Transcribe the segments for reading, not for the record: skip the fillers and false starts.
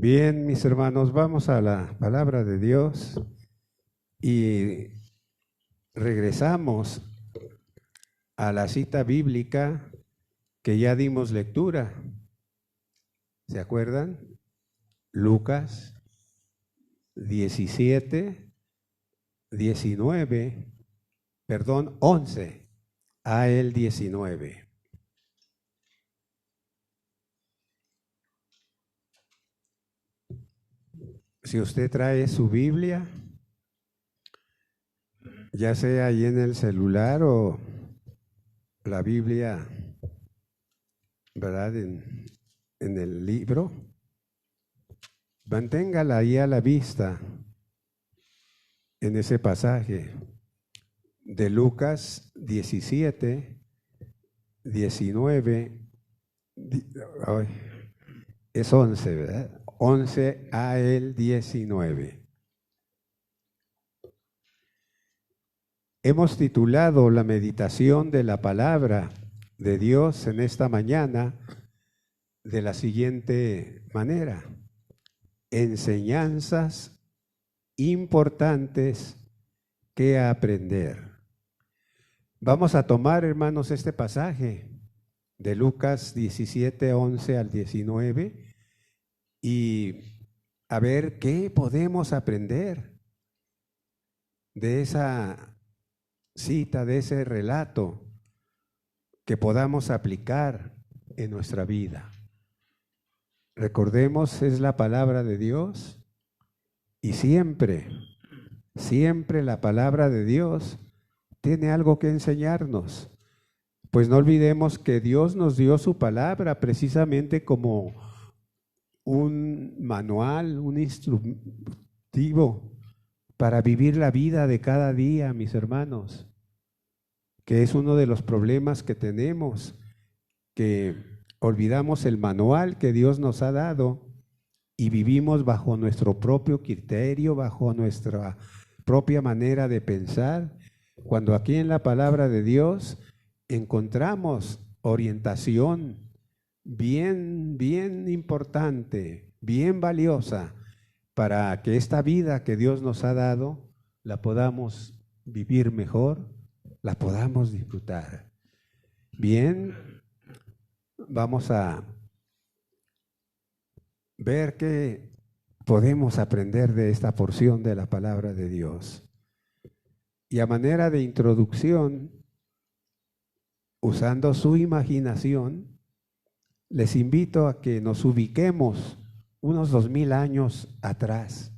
Bien, mis hermanos, vamos a la palabra de Dios y regresamos a la cita bíblica que ya dimos lectura. ¿Se acuerdan? Lucas 11 a el 19. Si usted trae su Biblia, ya sea ahí en el celular o la Biblia, ¿verdad? En el libro, manténgala ahí a la vista en ese pasaje de Lucas 17, 19, es 11, ¿verdad? 11 a el 19. Hemos titulado la meditación de la palabra de Dios en esta mañana de la siguiente manera: enseñanzas importantes que aprender. Vamos a tomar, hermanos, este pasaje de Lucas 17, 11 al 19 y a ver qué podemos aprender de esa cita, de ese relato que podamos aplicar en nuestra vida. Recordemos, es la palabra de Dios y siempre la palabra de Dios tiene algo que enseñarnos. Pues no olvidemos que Dios nos dio su palabra precisamente como un manual, un instructivo para vivir la vida de cada día, mis hermanos, que es uno de los problemas que tenemos, que olvidamos el manual que Dios nos ha dado y vivimos bajo nuestro propio criterio, bajo nuestra propia manera de pensar, cuando aquí en la palabra de Dios encontramos orientación bien importante, bien valiosa, para que esta vida que Dios nos ha dado la podamos vivir mejor, la podamos disfrutar. Bien, vamos a ver qué podemos aprender de esta porción de la palabra de Dios. Y a manera de introducción, usando su imaginación, les invito a que nos ubiquemos unos 2000 años atrás,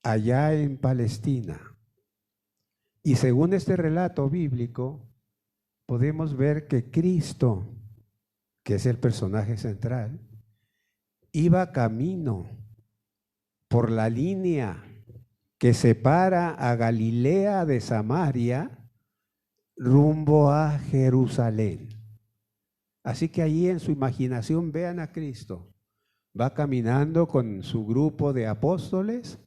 allá en Palestina. Y según este relato bíblico, podemos ver que Cristo, que es el personaje central, iba camino por la línea que separa a Galilea de Samaria rumbo a Jerusalén. Así que allí en su imaginación vean a Cristo. Va caminando con su grupo de apóstoles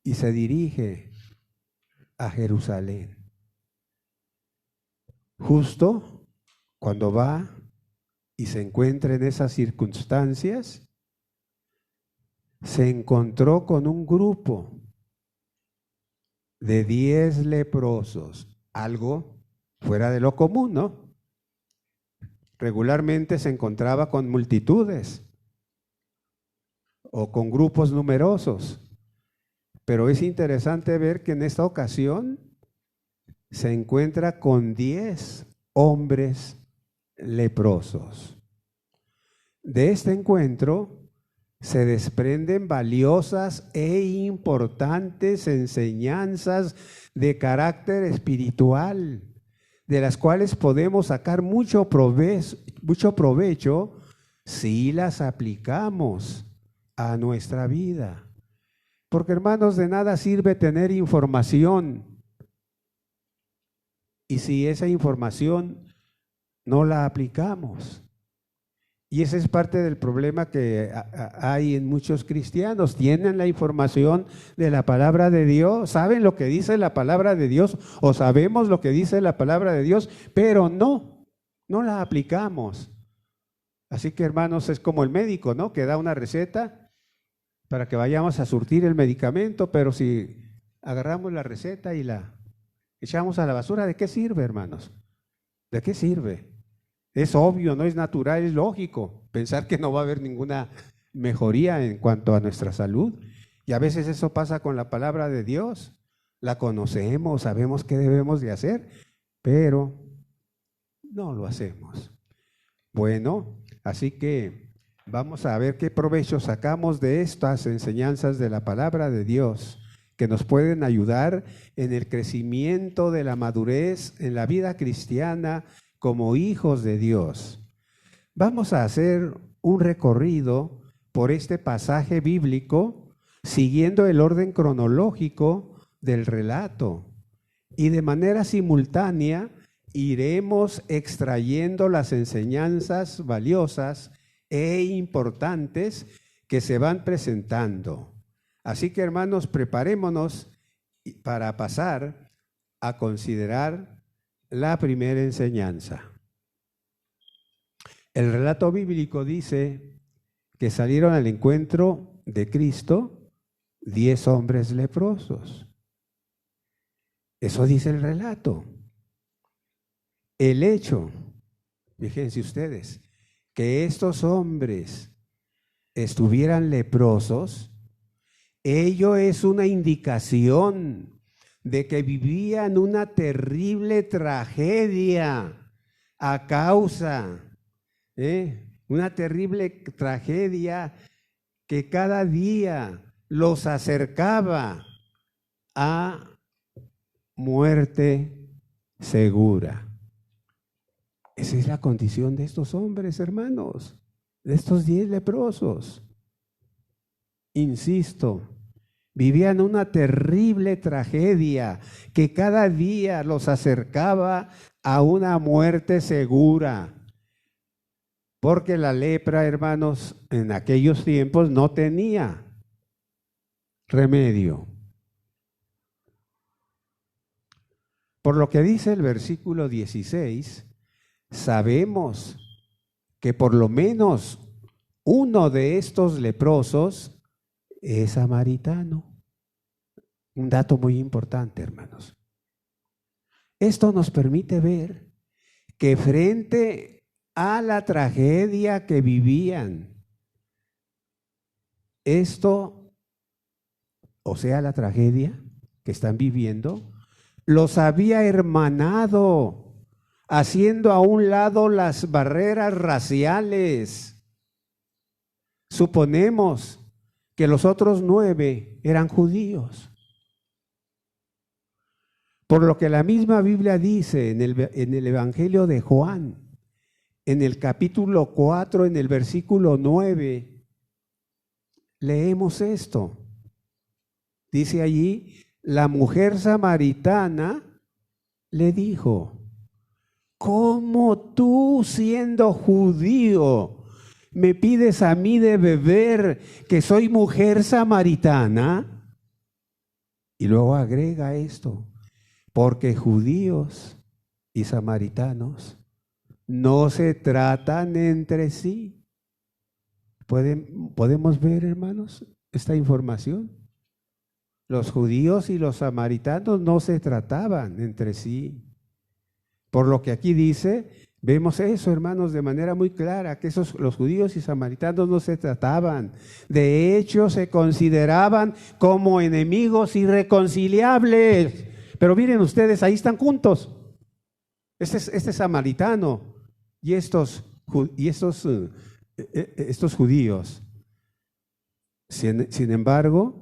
y se dirige a Jerusalén. Justo cuando va y se encuentra en esas circunstancias, se encontró con un grupo de 10 leprosos, algo fuera de lo común, ¿no? Regularmente se encontraba con multitudes o con grupos numerosos, pero es interesante ver que en esta ocasión se encuentra con 10 hombres leprosos. De este encuentro se desprenden valiosas e importantes enseñanzas de carácter espiritual, de las cuales podemos sacar mucho provecho si las aplicamos a nuestra vida. Porque, hermanos, de nada sirve tener información y si esa información no la aplicamos. Y ese es parte del problema que hay en muchos cristianos. Tienen la información de la palabra de Dios, saben lo que dice la palabra de Dios o sabemos lo que dice la palabra de Dios, pero no la aplicamos. Así que, hermanos, es como el médico, ¿no? Que da una receta para que vayamos a surtir el medicamento, pero si agarramos la receta y la echamos a la basura, ¿de qué sirve, hermanos? ¿De qué sirve? Es obvio, no es natural, es lógico pensar que no va a haber ninguna mejoría en cuanto a nuestra salud. Y a veces eso pasa con la palabra de Dios. La conocemos, sabemos qué debemos de hacer, pero no lo hacemos. Bueno, así que vamos a ver qué provecho sacamos de estas enseñanzas de la palabra de Dios, que nos pueden ayudar en el crecimiento de la madurez en la vida cristiana como hijos de Dios. Vamos a hacer un recorrido por este pasaje bíblico siguiendo el orden cronológico del relato y de manera simultánea iremos extrayendo las enseñanzas valiosas e importantes que se van presentando. Así que, hermanos, preparémonos para pasar a considerar la primera enseñanza. El relato bíblico dice que salieron al encuentro de Cristo 10 hombres leprosos. Eso dice el relato. El hecho, fíjense ustedes, que estos hombres estuvieran leprosos, ello es una indicación de que vivían una terrible tragedia a causa, una terrible tragedia que cada día los acercaba a muerte segura. Esa es la condición de estos hombres, hermanos, de estos 10 leprosos. Insisto, vivían una terrible tragedia que cada día los acercaba a una muerte segura. Porque la lepra, hermanos, en aquellos tiempos no tenía remedio. Por lo que dice el versículo 16, sabemos que por lo menos uno de estos leprosos es samaritano. Un dato muy importante, hermanos. Esto nos permite ver que frente a la tragedia que vivían, la tragedia que están viviendo, los había hermanado, haciendo a un lado las barreras raciales. Suponemos que los otros 9 eran judíos. Por lo que la misma Biblia dice en el Evangelio de Juan, en el capítulo 4, en el versículo 9, leemos esto. Dice allí, la mujer samaritana le dijo, ¿cómo tú, siendo judío, me pides a mí de beber que soy mujer samaritana? Y luego agrega esto, porque judíos y samaritanos no se tratan entre sí. ¿Podemos ver, hermanos, esta información? Los judíos y los samaritanos no se trataban entre sí. Por lo que aquí dice, vemos eso, hermanos, de manera muy clara, que los judíos y samaritanos no se trataban. De hecho, se consideraban como enemigos irreconciliables. Pero miren ustedes, ahí están juntos. Este samaritano y estos judíos. Sin embargo,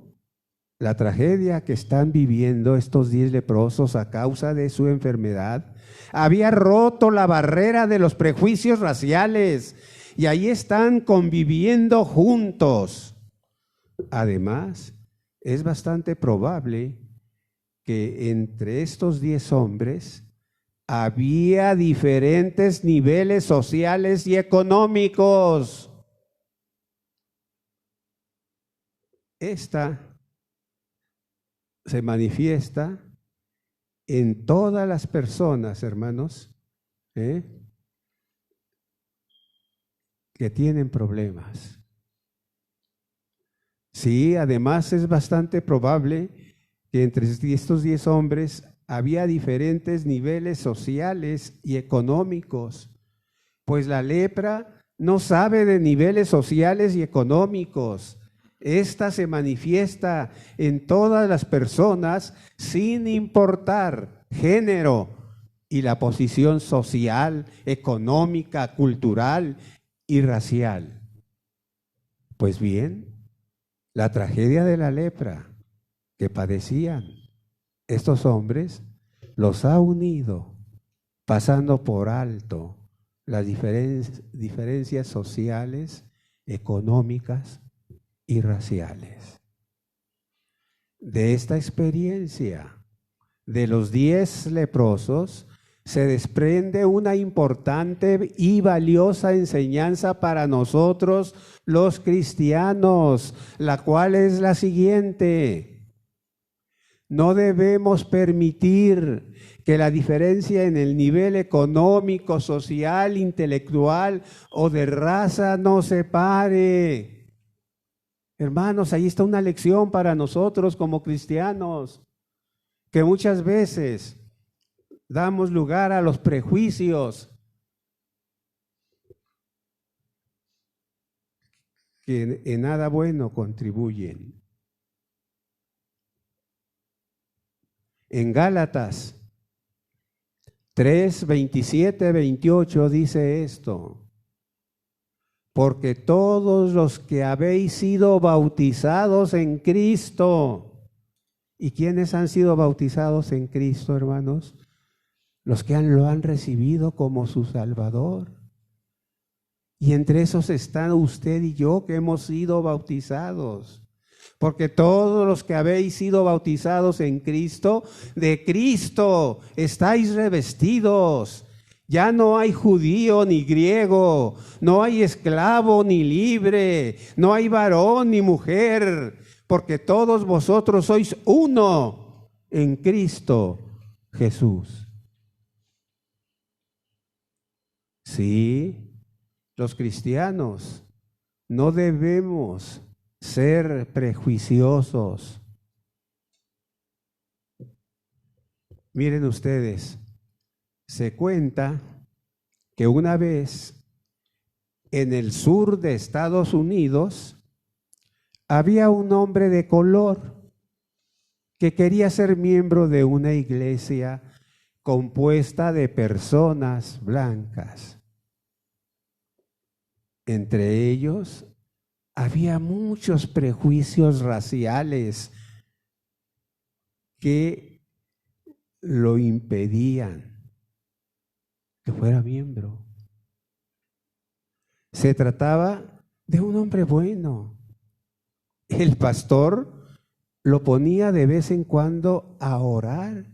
la tragedia que están viviendo estos 10 leprosos a causa de su enfermedad había roto la barrera de los prejuicios raciales y ahí están conviviendo juntos. Además, es bastante probable que entre estos 10 hombres había diferentes niveles sociales y económicos. Esta se manifiesta en todas las personas, hermanos, que tienen problemas. Sí, además es bastante probable que entre estos 10 hombres había diferentes niveles sociales y económicos, pues la lepra no sabe de niveles sociales y económicos. Esta se manifiesta en todas las personas sin importar género y la posición social, económica, cultural y racial. Pues bien, la tragedia de la lepra que padecían estos hombres los ha unido, pasando por alto las diferencias sociales, económicas y raciales. De esta experiencia de los 10 leprosos se desprende una importante y valiosa enseñanza para nosotros los cristianos, la cual es la siguiente: no debemos permitir que la diferencia en el nivel económico, social, intelectual o de raza nos separe. Hermanos, ahí está una lección para nosotros como cristianos, que muchas veces damos lugar a los prejuicios que en nada bueno contribuyen. En Gálatas 3, 27, 28 dice esto: porque todos los que habéis sido bautizados en Cristo. ¿Y quiénes han sido bautizados en Cristo, hermanos? Los que lo han recibido como su Salvador. Y entre esos están usted y yo, que hemos sido bautizados. Porque todos los que habéis sido bautizados en Cristo, de Cristo estáis revestidos. Ya no hay judío ni griego, no hay esclavo ni libre, no hay varón ni mujer, porque todos vosotros sois uno en Cristo Jesús. Sí, los cristianos no debemos ser prejuiciosos. Miren ustedes, se cuenta que una vez en el sur de Estados Unidos había un hombre de color que quería ser miembro de una iglesia compuesta de personas blancas. Entre ellos había muchos prejuicios raciales que lo impedían que fuera miembro. Se trataba de un hombre bueno. El pastor lo ponía de vez en cuando a orar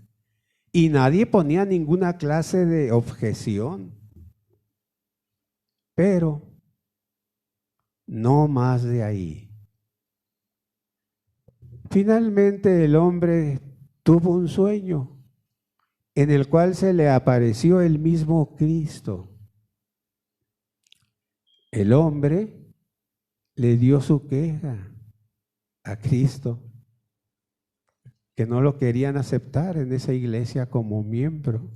y nadie ponía ninguna clase de objeción. Pero no más de ahí. Finalmente el hombre tuvo un sueño en el cual se le apareció el mismo Cristo. El hombre le dio su queja a Cristo, que no lo querían aceptar en esa iglesia como miembro.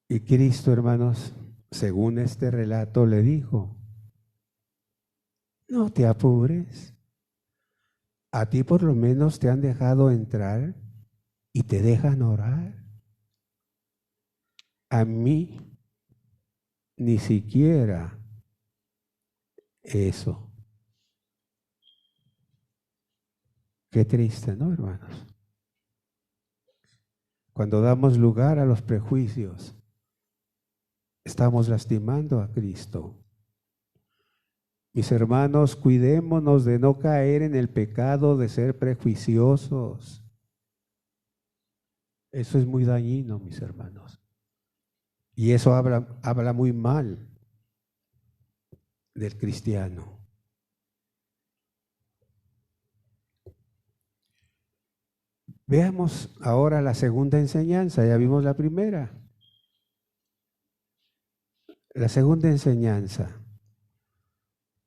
Y Cristo, hermanos, según este relato, le dijo: no te apures, a ti por lo menos te han dejado entrar y te dejan orar. A mí ni siquiera eso. Qué triste, ¿no, hermanos? Cuando damos lugar a los prejuicios, estamos lastimando a Cristo. Mis hermanos, cuidémonos de no caer en el pecado de ser prejuiciosos. Eso es muy dañino, mis hermanos. Y eso habla muy mal del cristiano. Veamos ahora la segunda enseñanza, ya vimos la primera. La segunda enseñanza.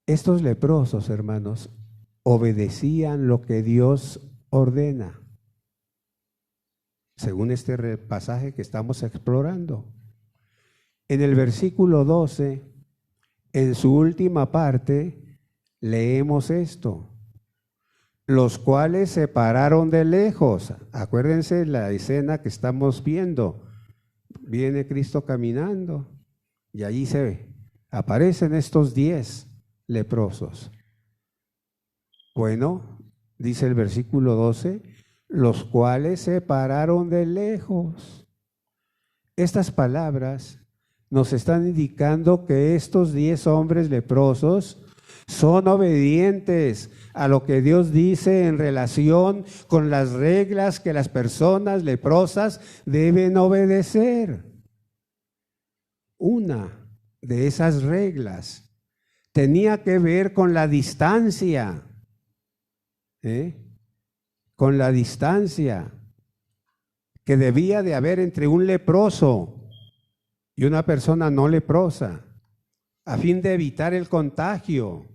Estos leprosos, hermanos, obedecían lo que Dios ordena, según este pasaje que estamos explorando. En el versículo 12, en su última parte, leemos esto: los cuales se pararon de lejos. Acuérdense la escena que estamos viendo. Viene Cristo caminando y allí aparecen estos 10 leprosos. Bueno, dice el versículo 12, los cuales se pararon de lejos. Estas palabras nos están indicando que estos 10 hombres leprosos son obedientes a lo que Dios dice en relación con las reglas que las personas leprosas deben obedecer. Una de esas reglas tenía que ver con la distancia, con la distancia que debía de haber entre un leproso y una persona no leprosa, a fin de evitar el contagio.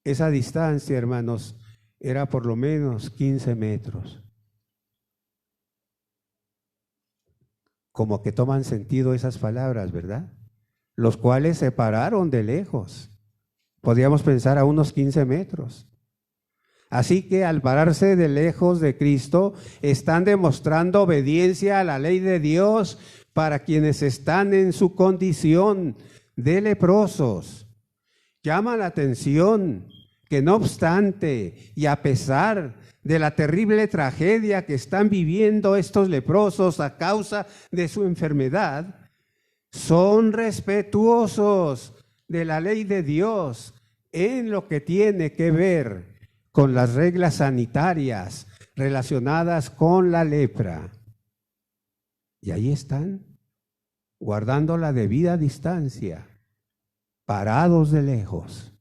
Esa distancia, hermanos, era por lo menos 15 metros. Como que toman sentido esas palabras, ¿verdad? Los cuales se pararon de lejos. Podríamos pensar a unos 15 metros. Así que al pararse de lejos de Cristo, están demostrando obediencia a la ley de Dios para quienes están en su condición de leprosos. Llama la atención que no obstante y a pesar de la terrible tragedia que están viviendo estos leprosos a causa de su enfermedad, son respetuosos de la ley de Dios en lo que tiene que ver con las reglas sanitarias relacionadas con la lepra. Y ahí están, guardando la debida distancia, parados de lejos.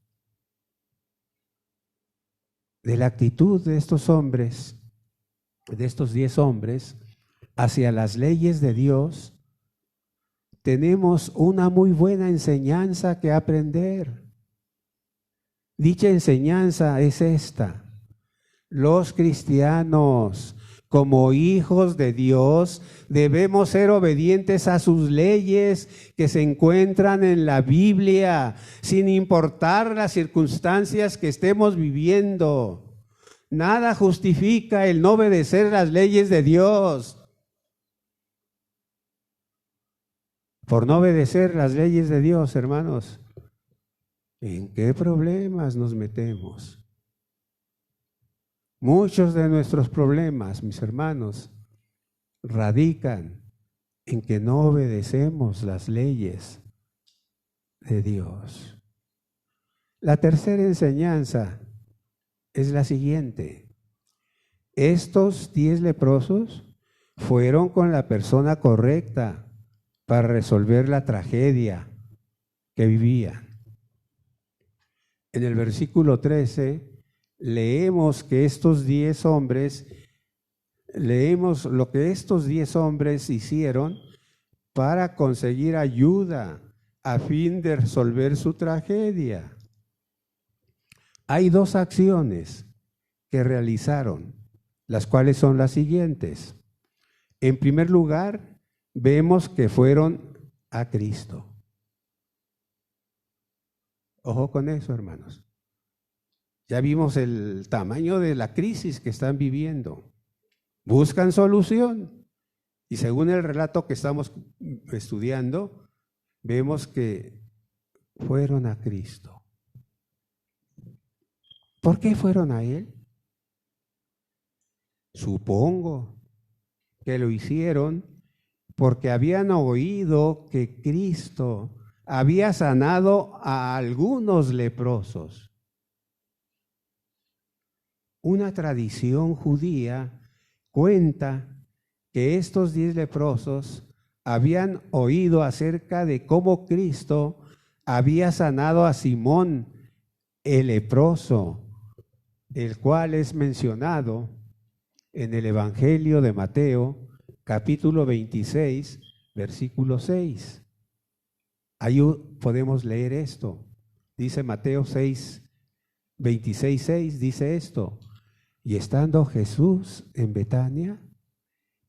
De la actitud de estos hombres, de estos 10 hombres, hacia las leyes de Dios, tenemos una muy buena enseñanza que aprender. Dicha enseñanza es esta: los cristianos, como hijos de Dios, debemos ser obedientes a sus leyes que se encuentran en la Biblia, sin importar las circunstancias que estemos viviendo. Nada justifica el no obedecer las leyes de Dios. Por no obedecer las leyes de Dios, hermanos, ¿en qué problemas nos metemos? Muchos de nuestros problemas, mis hermanos, radican en que no obedecemos las leyes de Dios. La tercera enseñanza es la siguiente: estos 10 leprosos fueron con la persona correcta para resolver la tragedia que vivían. En el versículo 13 leemos que estos 10 hombres, leemos lo que estos 10 hombres hicieron para conseguir ayuda a fin de resolver su tragedia. Hay 2 acciones que realizaron, las cuales son las siguientes. En primer lugar, vemos que fueron a Cristo. Ojo con eso, hermanos. Ya vimos el tamaño de la crisis que están viviendo. Buscan solución. Y según el relato que estamos estudiando, vemos que fueron a Cristo. ¿Por qué fueron a Él? Supongo que lo hicieron porque habían oído que Cristo había sanado a algunos leprosos. Una tradición judía cuenta que estos 10 leprosos habían oído acerca de cómo Cristo había sanado a Simón el leproso, el cual es mencionado en el Evangelio de Mateo, capítulo 26, versículo 6. Ahí podemos leer esto. Dice Mateo 6, 26, 6, dice esto. Y estando Jesús en Betania,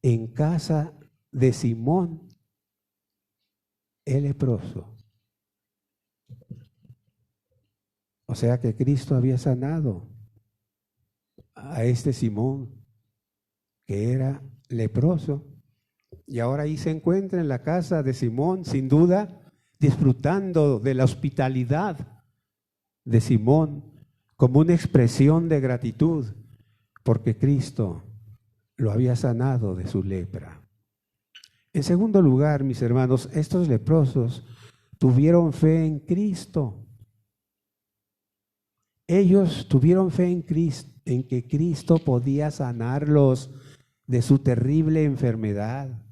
en casa de Simón el leproso. O sea que Cristo había sanado a este Simón, que era leproso, y ahora ahí se encuentra en la casa de Simón, sin duda, disfrutando de la hospitalidad de Simón como una expresión de gratitud, porque Cristo lo había sanado de su lepra. En segundo lugar, mis hermanos, estos leprosos tuvieron fe en Cristo. Ellos tuvieron fe en Cristo, en que Cristo podía sanarlos de su terrible enfermedad.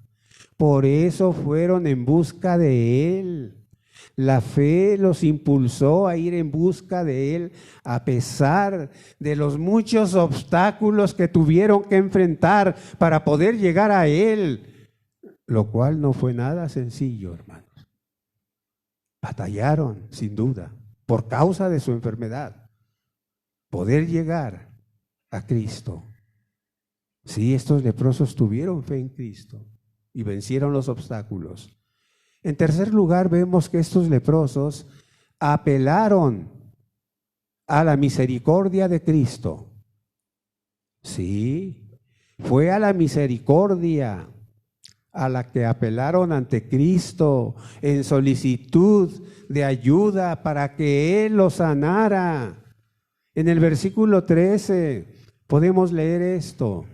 Por eso fueron en busca de Él. La fe los impulsó a ir en busca de Él a pesar de los muchos obstáculos que tuvieron que enfrentar para poder llegar a Él, lo cual no fue nada sencillo, hermanos. Batallaron, sin duda, por causa de su enfermedad, poder llegar a Cristo. Sí, estos leprosos tuvieron fe en Cristo y vencieron los obstáculos. En tercer lugar, vemos que estos leprosos apelaron a la misericordia de Cristo. Sí, fue a la misericordia a la que apelaron ante Cristo en solicitud de ayuda para que Él los sanara. En el versículo 13 podemos leer esto.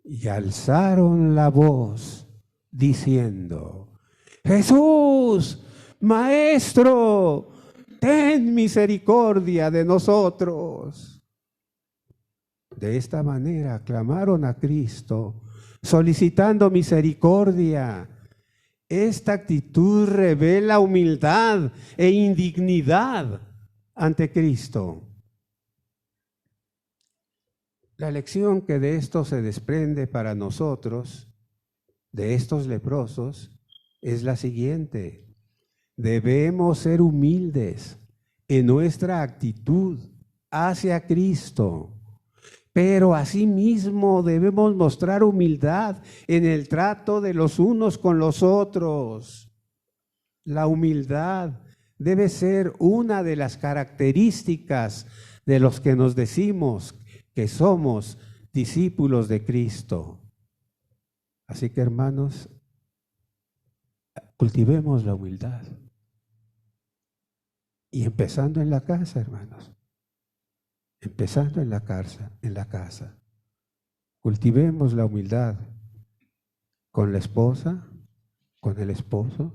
Y alzaron la voz diciendo: Jesús, Maestro, ten misericordia de nosotros. De esta manera clamaron a Cristo, solicitando misericordia. Esta actitud revela humildad e indignidad ante Cristo. La lección que de esto se desprende para nosotros, de estos leprosos, es la siguiente: debemos ser humildes en nuestra actitud hacia Cristo, pero asimismo debemos mostrar humildad en el trato de los unos con los otros. La humildad debe ser una de las características de los que nos decimos que somos discípulos de Cristo. Así que, hermanos, cultivemos la humildad. Y empezando en la casa, hermanos. Empezando en la casa. Cultivemos la humildad con la esposa, con el esposo,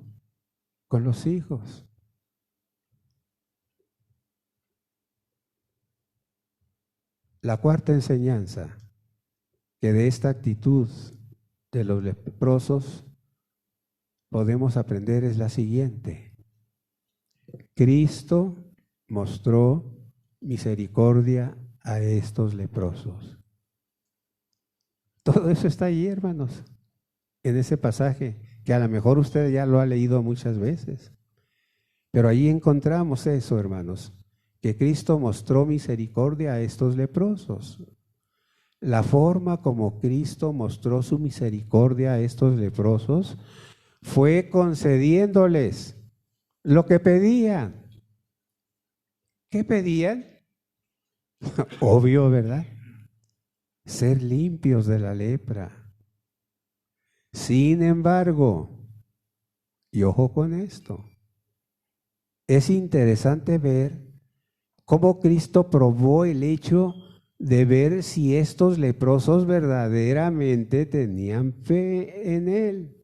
con los hijos. La cuarta enseñanza que de esta actitud de los leprosos podemos aprender es la siguiente: Cristo mostró misericordia a estos leprosos. Todo eso está ahí, hermanos, en ese pasaje, que a lo mejor usted ya lo ha leído muchas veces. Pero ahí encontramos eso, hermanos, que Cristo mostró misericordia a estos leprosos. La forma como Cristo mostró su misericordia a estos leprosos fue concediéndoles lo que pedían. ¿Qué pedían? Obvio, ¿verdad? Ser limpios de la lepra. Sin embargo, y ojo con esto, es interesante ver cómo Cristo probó el hecho de ver si estos leprosos verdaderamente tenían fe en Él.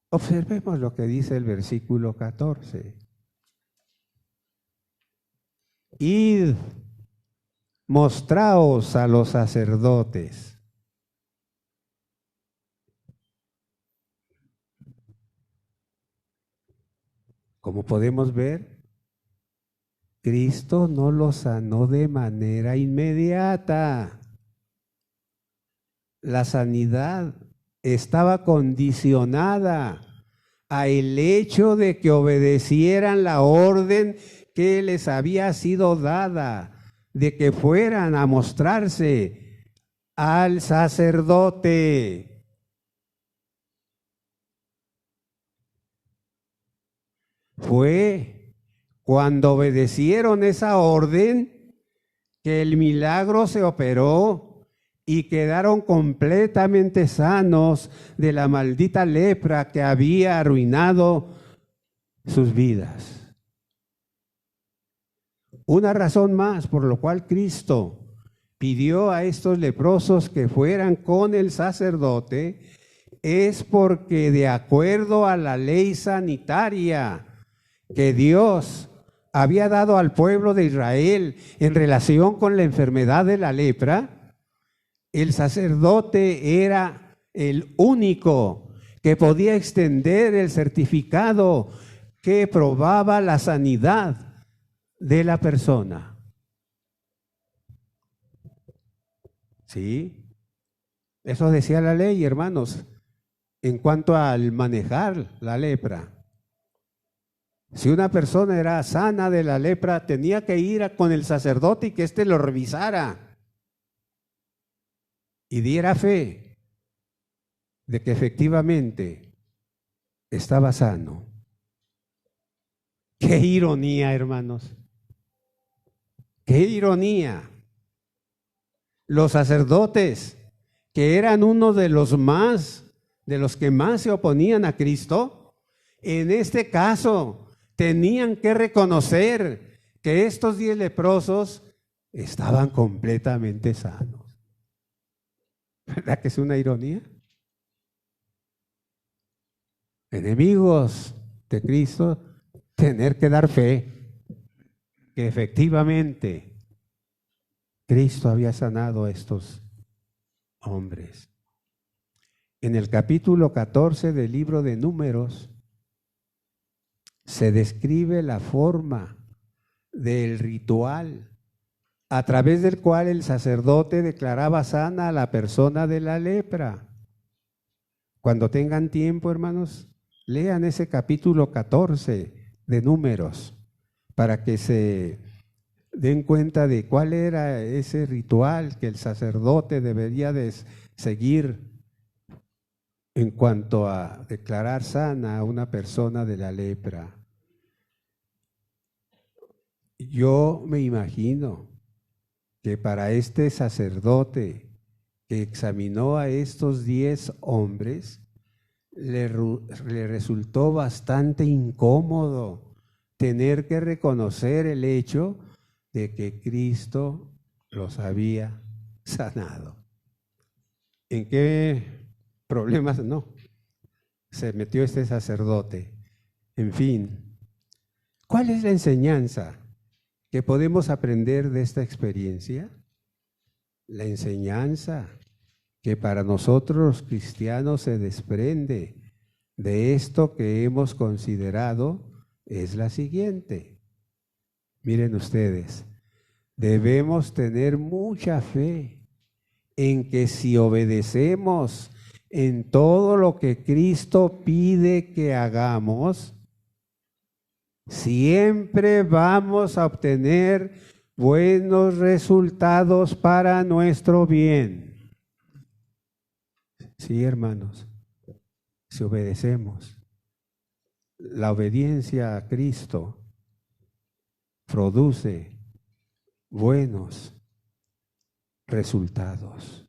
Observemos lo que dice el versículo 14. Id, mostraos a los sacerdotes. Como podemos ver, Cristo no los sanó de manera inmediata. La sanidad estaba condicionada a el hecho de que obedecieran la orden que les había sido dada, de que fueran a mostrarse al sacerdote. Fue cuando obedecieron esa orden que el milagro se operó y quedaron completamente sanos de la maldita lepra que había arruinado sus vidas. Una razón más por lo cual Cristo pidió a estos leprosos que fueran con el sacerdote es porque, de acuerdo a la ley sanitaria que Dios había dado al pueblo de Israel en relación con la enfermedad de la lepra, el sacerdote era el único que podía extender el certificado que probaba la sanidad de la persona. ¿Sí? Eso decía la ley, hermanos, en cuanto al manejar la lepra. Si una persona era sana de la lepra, tenía que ir con el sacerdote y que éste lo revisara y diera fe de que efectivamente estaba sano. ¡Qué ironía, hermanos! ¡Qué ironía! Los sacerdotes, que eran uno de los que más se oponían a Cristo, en este caso tenían que reconocer que estos 10 leprosos estaban completamente sanos. ¿Verdad que es una ironía? Enemigos de Cristo, tener que dar fe que efectivamente Cristo había sanado a estos hombres. En el capítulo 14 del libro de Números se describe la forma del ritual a través del cual el sacerdote declaraba sana a la persona de la lepra. Cuando tengan tiempo, hermanos, lean ese capítulo 14 de Números para que se den cuenta de cuál era ese ritual que el sacerdote debería de seguir en cuanto a declarar sana a una persona de la lepra. Yo me imagino que para este sacerdote que examinó a estos 10 hombres, le resultó bastante incómodo tener que reconocer el hecho de que Cristo los había sanado. ¿En qué problemas no se metió este sacerdote? En fin, ¿cuál es la enseñanza que podemos aprender de esta experiencia? La enseñanza que para nosotros los cristianos se desprende de esto que hemos considerado es la siguiente. Miren ustedes, debemos tener mucha fe en que si obedecemos en todo lo que Cristo pide que hagamos, siempre vamos a obtener buenos resultados para nuestro bien. Sí, hermanos, si obedecemos, la obediencia a Cristo produce buenos resultados.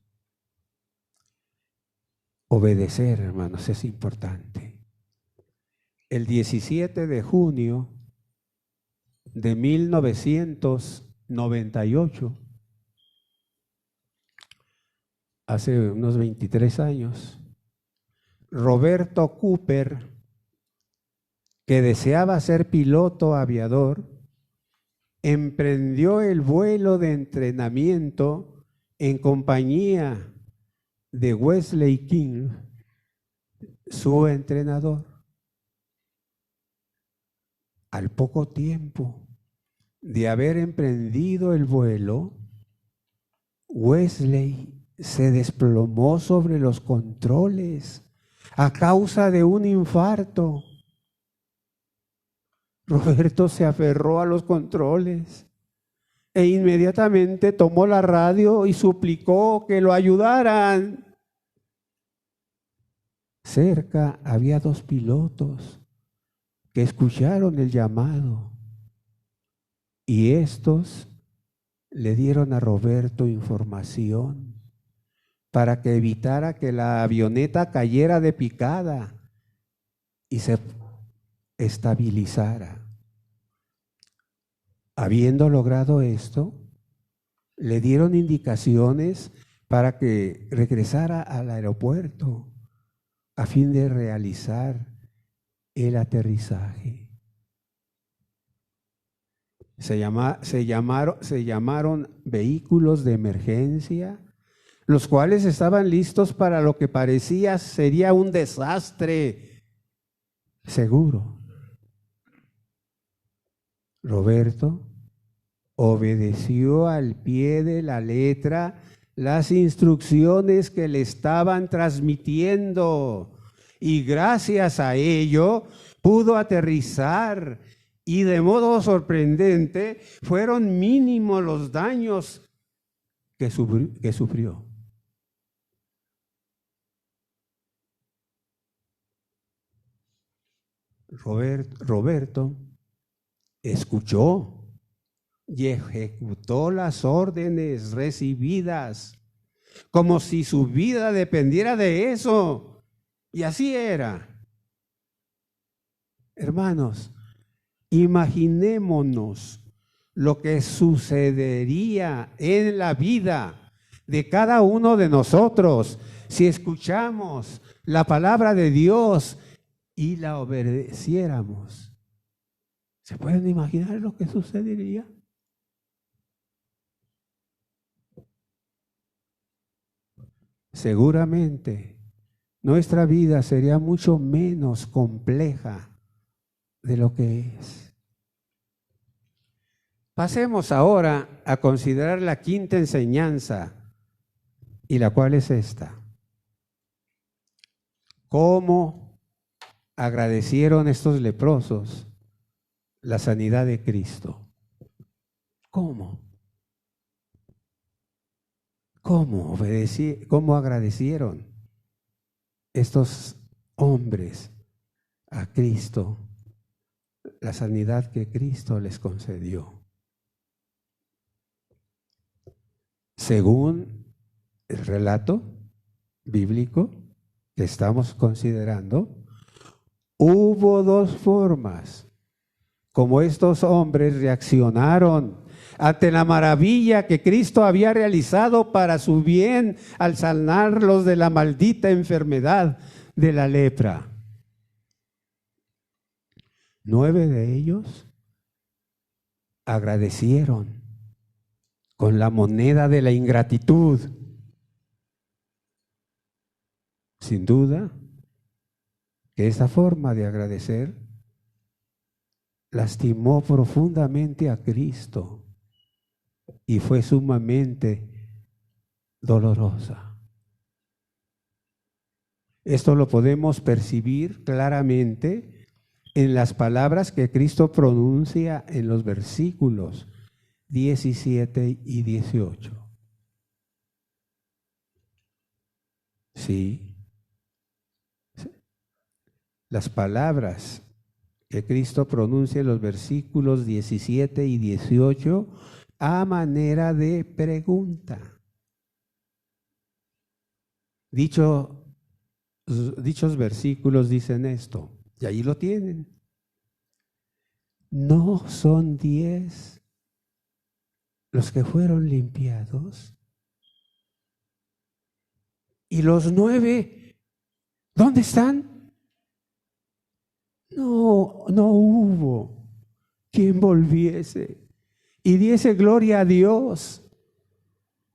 Obedecer, hermanos, es importante. El 17 de junio de 1998, hace unos 23 años, Roberto Cooper, que deseaba ser piloto aviador, emprendió el vuelo de entrenamiento en compañía de Wesley King, su entrenador. Al poco tiempo de haber emprendido el vuelo, Wesley se desplomó sobre los controles a causa de un infarto. Roberto se aferró a los controles e inmediatamente tomó la radio y suplicó que lo ayudaran. Cerca había 2 pilotos que escucharon el llamado y estos le dieron a Roberto información para que evitara que la avioneta cayera de picada y se estabilizara. Habiendo logrado esto, le dieron indicaciones para que regresara al aeropuerto a fin de realizar el aterrizaje. Se llamaron vehículos de emergencia, los cuales estaban listos para lo que parecía sería un desastre seguro. Roberto obedeció al pie de la letra las instrucciones que le estaban transmitiendo y gracias a ello pudo aterrizar y de modo sorprendente fueron mínimos los daños que sufrió. Roberto escuchó y ejecutó las órdenes recibidas como si su vida dependiera de eso. Y así era. Hermanos, imaginémonos lo que sucedería en la vida de cada uno de nosotros si escuchamos la palabra de Dios y la obedeciéramos. ¿Se pueden imaginar lo que sucedería? Seguramente nuestra vida sería mucho menos compleja de lo que es. Pasemos ahora a considerar la quinta enseñanza, y la cual es esta. ¿Cómo agradecieron estos leprosos la sanidad de Cristo? ¿Cómo? ¿Cómo agradecieron estos hombres a Cristo la sanidad que Cristo les concedió? Según el relato bíblico que estamos considerando, hubo 2 formas como estos hombres reaccionaron ante la maravilla que Cristo había realizado para su bien al sanarlos de la maldita enfermedad de la lepra. 9 de ellos agradecieron con la moneda de la ingratitud. Sin duda que esa forma de agradecer lastimó profundamente a Cristo y fue sumamente dolorosa. Esto lo podemos percibir claramente en las palabras que Cristo pronuncia en los versículos 17 y 18. Sí. Las palabras que Cristo pronuncia en los versículos 17 y 18 a manera de pregunta. Dichos versículos dicen esto, y ahí lo tienen. ¿No son 10 los que fueron limpiados? ¿Y los 9 dónde están? No hubo quien volviese y diese gloria a Dios,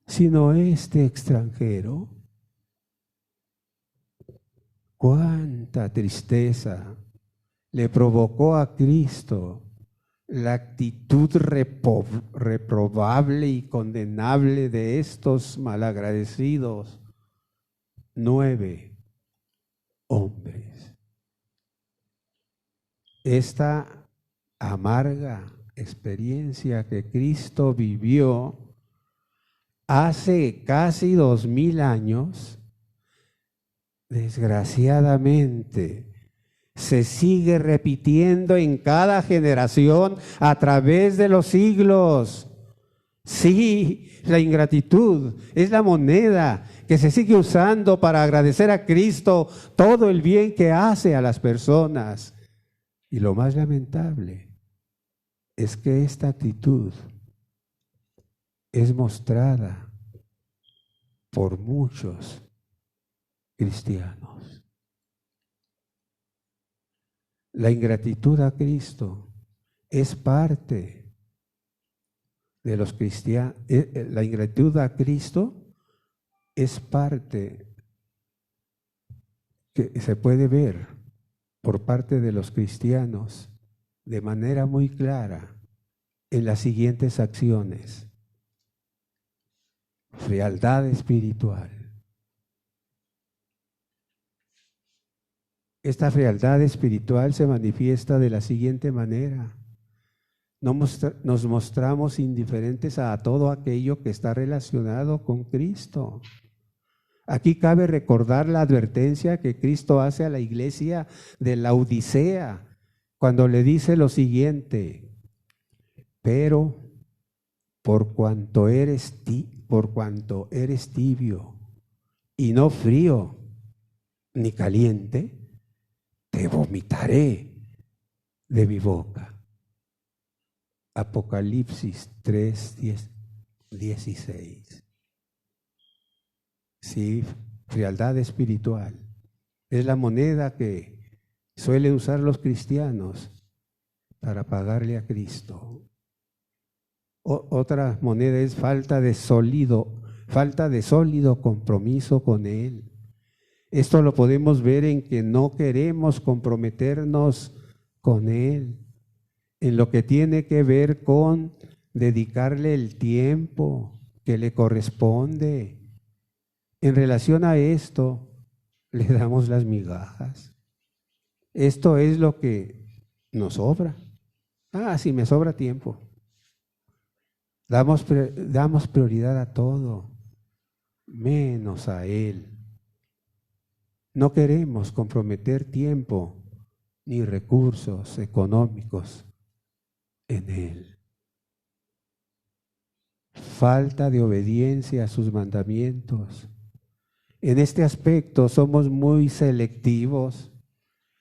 sino este extranjero. Cuánta tristeza le provocó a Cristo la actitud reprobable y condenable de estos malagradecidos 9 hombres. esta amarga experiencia que Cristo vivió hace casi 2000 años, desgraciadamente, se sigue repitiendo en cada generación a través de los siglos. Sí, la ingratitud es la moneda que se sigue usando para agradecer a Cristo todo el bien que hace a las personas. Y lo más lamentable es que esta actitud es mostrada por muchos cristianos. La ingratitud a Cristo es parte de los cristianos. La ingratitud a Cristo es parte que se puede ver por parte de los cristianos de manera muy clara en las siguientes acciones: frialdad espiritual. Esta frialdad espiritual se manifiesta de la siguiente manera: nos mostramos indiferentes a todo aquello que está relacionado con Cristo. Aquí cabe recordar la advertencia que Cristo hace a la iglesia de Laodicea cuando le dice lo siguiente: pero por cuanto eres tibio y no frío ni caliente, te vomitaré de mi boca. Apocalipsis 3:16. Sí, frialdad espiritual. Es la moneda que suelen usar los cristianos para pagarle a Cristo. Otra moneda es falta de sólido compromiso con Él. Esto lo podemos ver en que no queremos comprometernos con Él, en lo que tiene que ver con dedicarle el tiempo que le corresponde. En relación a esto, le damos las migajas. Esto es lo que nos sobra. Si me sobra tiempo. Damos prioridad a todo, menos a Él. No queremos comprometer tiempo ni recursos económicos en Él. Falta de obediencia a sus mandamientos. En este aspecto somos muy selectivos.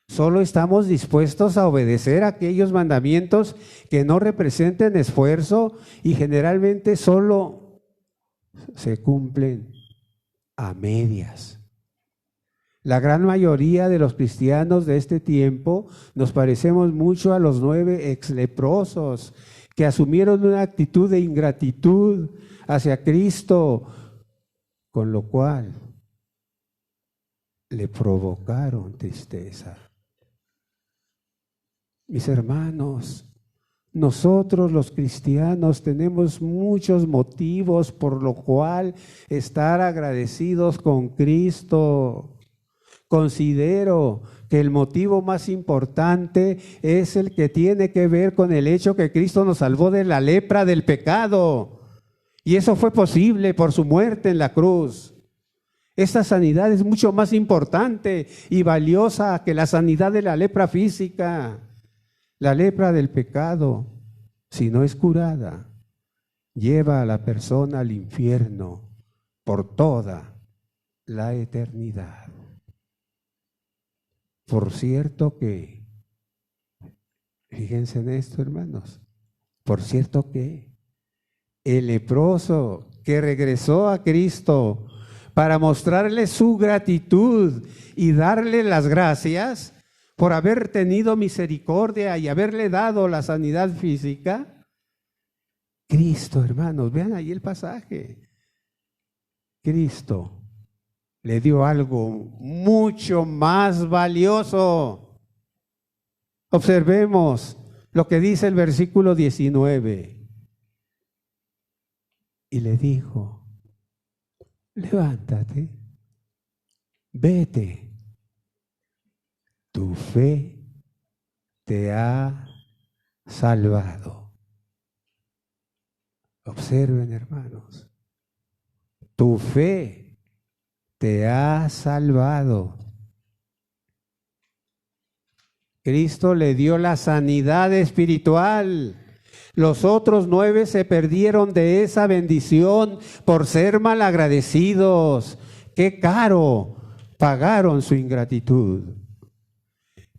Solo estamos dispuestos a obedecer aquellos mandamientos que no representen esfuerzo y generalmente solo se cumplen a medias. La gran mayoría de los cristianos de este tiempo nos parecemos mucho a los 9 exleprosos que asumieron una actitud de ingratitud hacia Cristo, con lo cual le provocaron tristeza. Mis hermanos, nosotros los cristianos tenemos muchos motivos por lo cual estar agradecidos con Cristo. Considero que el motivo más importante es el que tiene que ver con el hecho que Cristo nos salvó de la lepra del pecado. Y eso fue posible por su muerte en la cruz. Esta sanidad es mucho más importante y valiosa que la sanidad de la lepra física. La lepra del pecado, si no es curada, lleva a la persona al infierno por toda la eternidad. Por cierto que, fíjense en esto, hermanos, por cierto que el leproso que regresó a Cristo para mostrarle su gratitud y darle las gracias por haber tenido misericordia y haberle dado la sanidad física, Cristo, hermanos, vean ahí el pasaje, Cristo le dio algo mucho más valioso. Observemos lo que dice el versículo 19. Y le dijo: levántate, vete, tu fe te ha salvado. Observen, hermanos, tu fe te ha salvado. Cristo le dio la sanidad espiritual. Los otros 9 se perdieron de esa bendición por ser malagradecidos. ¡Qué caro pagaron su ingratitud!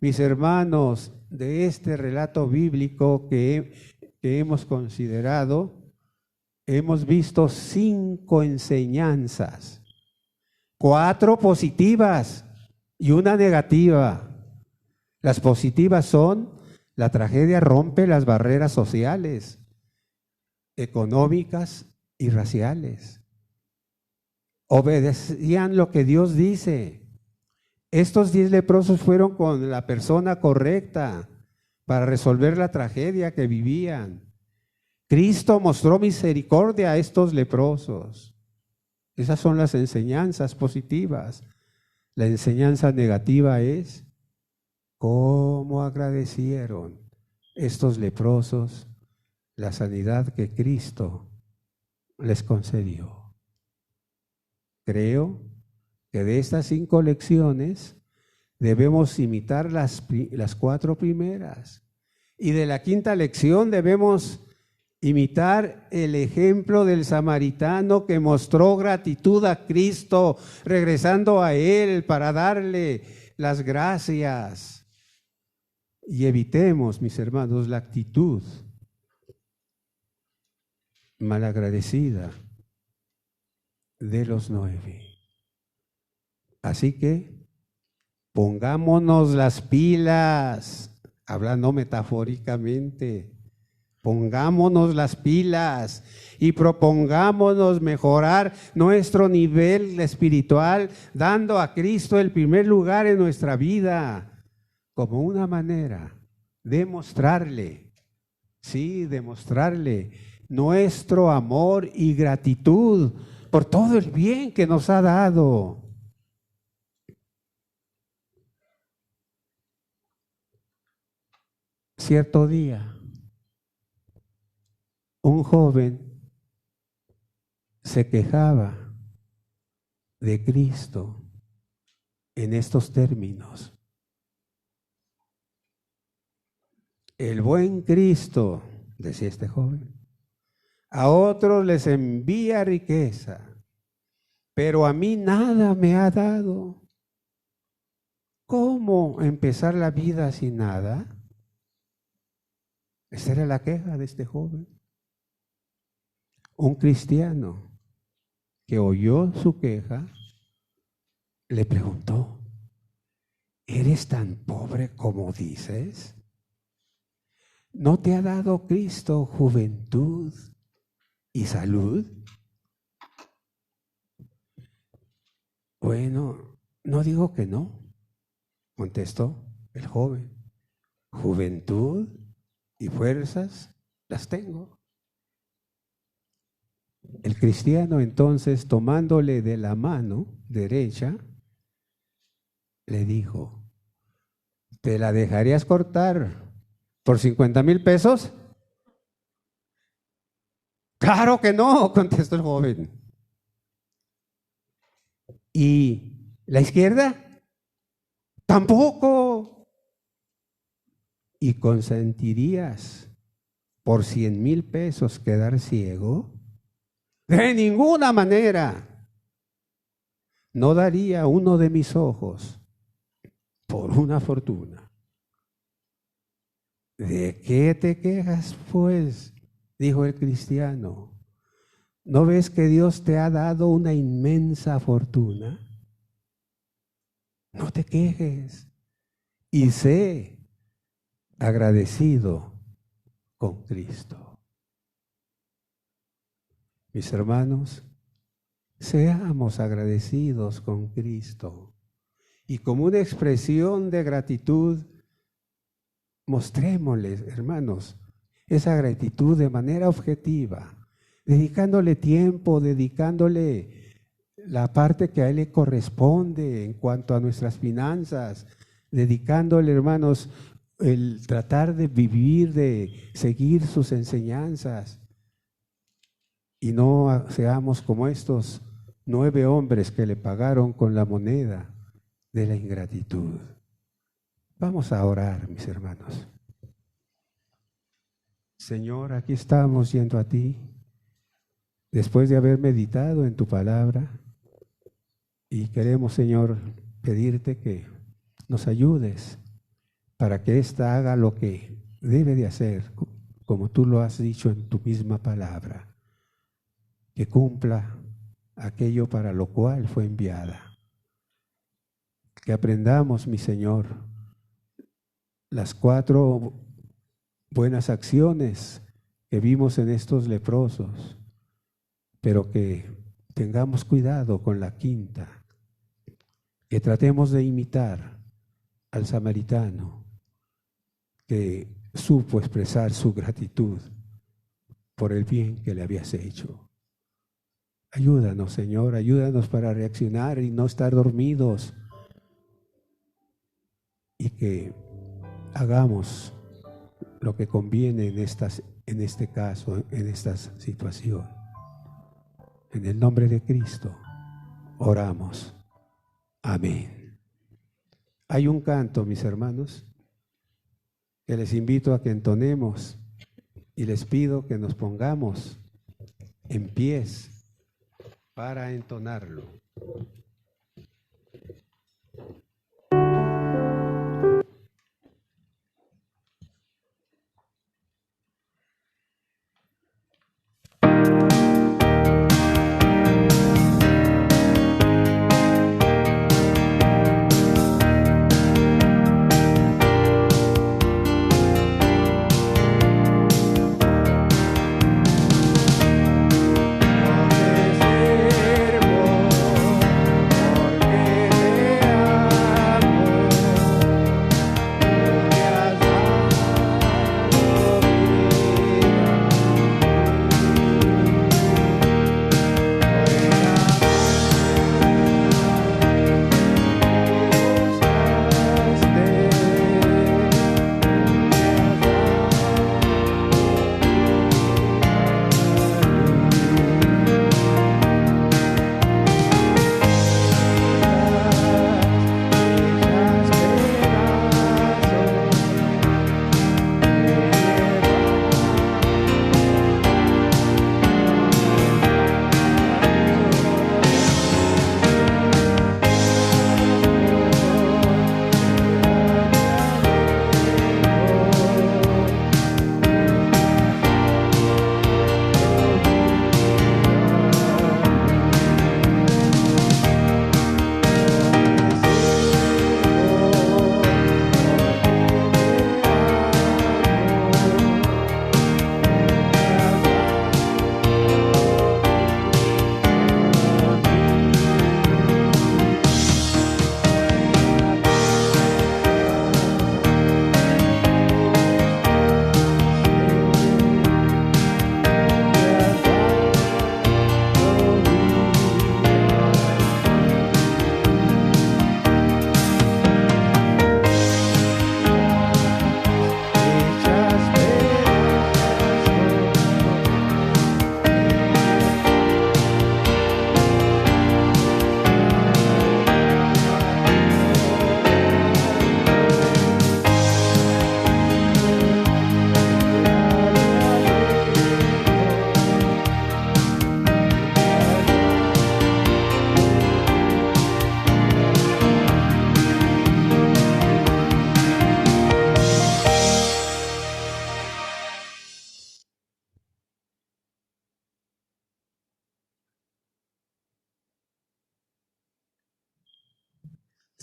Mis hermanos, de este relato bíblico que hemos considerado, hemos visto 5 enseñanzas, 4 positivas y una negativa. Las positivas son: la tragedia rompe las barreras sociales, económicas y raciales. Obedecían lo que Dios dice. Estos 10 leprosos fueron con la persona correcta para resolver la tragedia que vivían. Cristo mostró misericordia a estos leprosos. Esas son las enseñanzas positivas. La enseñanza negativa es: ¿cómo agradecieron estos leprosos la sanidad que Cristo les concedió? Creo que de estas 5 lecciones debemos imitar las 4 primeras. Y de la 5ª lección debemos imitar el ejemplo del samaritano que mostró gratitud a Cristo, regresando a Él para darle las gracias. Y evitemos, mis hermanos, la actitud malagradecida de los 9. Así que pongámonos las pilas, hablando metafóricamente, pongámonos las pilas y propongámonos mejorar nuestro nivel espiritual, dando a Cristo el primer lugar en nuestra vida, como una manera de mostrarle, demostrarle nuestro amor y gratitud por todo el bien que nos ha dado. Cierto día, un joven se quejaba de Cristo en estos términos: el buen Cristo, decía este joven, a otros les envía riqueza, pero a mí nada me ha dado. ¿Cómo empezar la vida sin nada? Esa era la queja de este joven. Un cristiano que oyó su queja le preguntó: ¿eres tan pobre como dices? ¿No te ha dado Cristo juventud y salud? Bueno, no digo que no, contestó el joven. Juventud y fuerzas las tengo. El cristiano entonces, tomándole de la mano derecha, le dijo: ¿te la dejarías cortar por 50,000 pesos? Claro que no, contestó el joven. ¿Y la izquierda? Tampoco. ¿Y consentirías por 100,000 pesos quedar ciego? De ninguna manera. No daría uno de mis ojos por una fortuna. ¿De qué te quejas, pues?, dijo el cristiano. ¿No ves que Dios te ha dado una inmensa fortuna? No te quejes y sé agradecido con Cristo. Mis hermanos, seamos agradecidos con Cristo y como una expresión de gratitud, mostrémosles, hermanos, esa gratitud de manera objetiva, dedicándole tiempo, dedicándole la parte que a Él le corresponde en cuanto a nuestras finanzas, dedicándole, hermanos, el tratar de vivir, de seguir sus enseñanzas, y no seamos como estos 9 hombres que le pagaron con la moneda de la ingratitud. Vamos a orar, mis hermanos. Señor, aquí estamos yendo a ti, después de haber meditado en tu palabra, y queremos, Señor, pedirte que nos ayudes para que ésta haga lo que debe de hacer, como tú lo has dicho en tu misma palabra, que cumpla aquello para lo cual fue enviada. Que aprendamos, mi Señor, las 4 buenas acciones que vimos en estos leprosos, pero que tengamos cuidado con la 5ª, que tratemos de imitar al samaritano que supo expresar su gratitud por el bien que le habías hecho. Ayúdanos, Señor, ayúdanos para reaccionar y no estar dormidos, y que hagamos lo que conviene en este caso, en esta situación. En el nombre de Cristo oramos. Amén. Hay un canto, mis hermanos, que les invito a que entonemos, y les pido que nos pongamos en pies para entonarlo.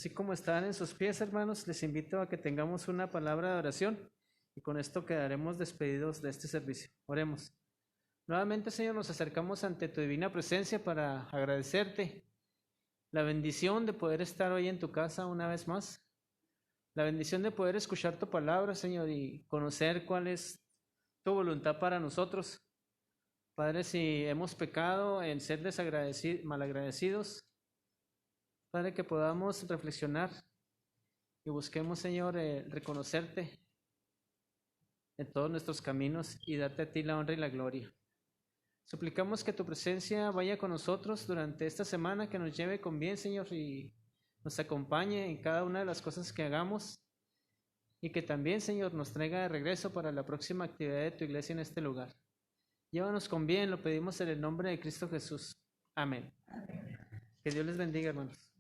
Así como están en sus pies, hermanos, les invito a que tengamos una palabra de oración y con esto quedaremos despedidos de este servicio. Oremos. Nuevamente, Señor, nos acercamos ante tu divina presencia para agradecerte la bendición de poder estar hoy en tu casa una vez más, la bendición de poder escuchar tu palabra, Señor, y conocer cuál es tu voluntad para nosotros. Padre, si hemos pecado en ser malagradecidos, Padre, que podamos reflexionar y busquemos, Señor, reconocerte en todos nuestros caminos y darte a ti la honra y la gloria. Suplicamos que tu presencia vaya con nosotros durante esta semana, que nos lleve con bien, Señor, y nos acompañe en cada una de las cosas que hagamos, y que también, Señor, nos traiga de regreso para la próxima actividad de tu iglesia en este lugar. Llévanos con bien, lo pedimos en el nombre de Cristo Jesús. Amén. Que Dios les bendiga, hermanos.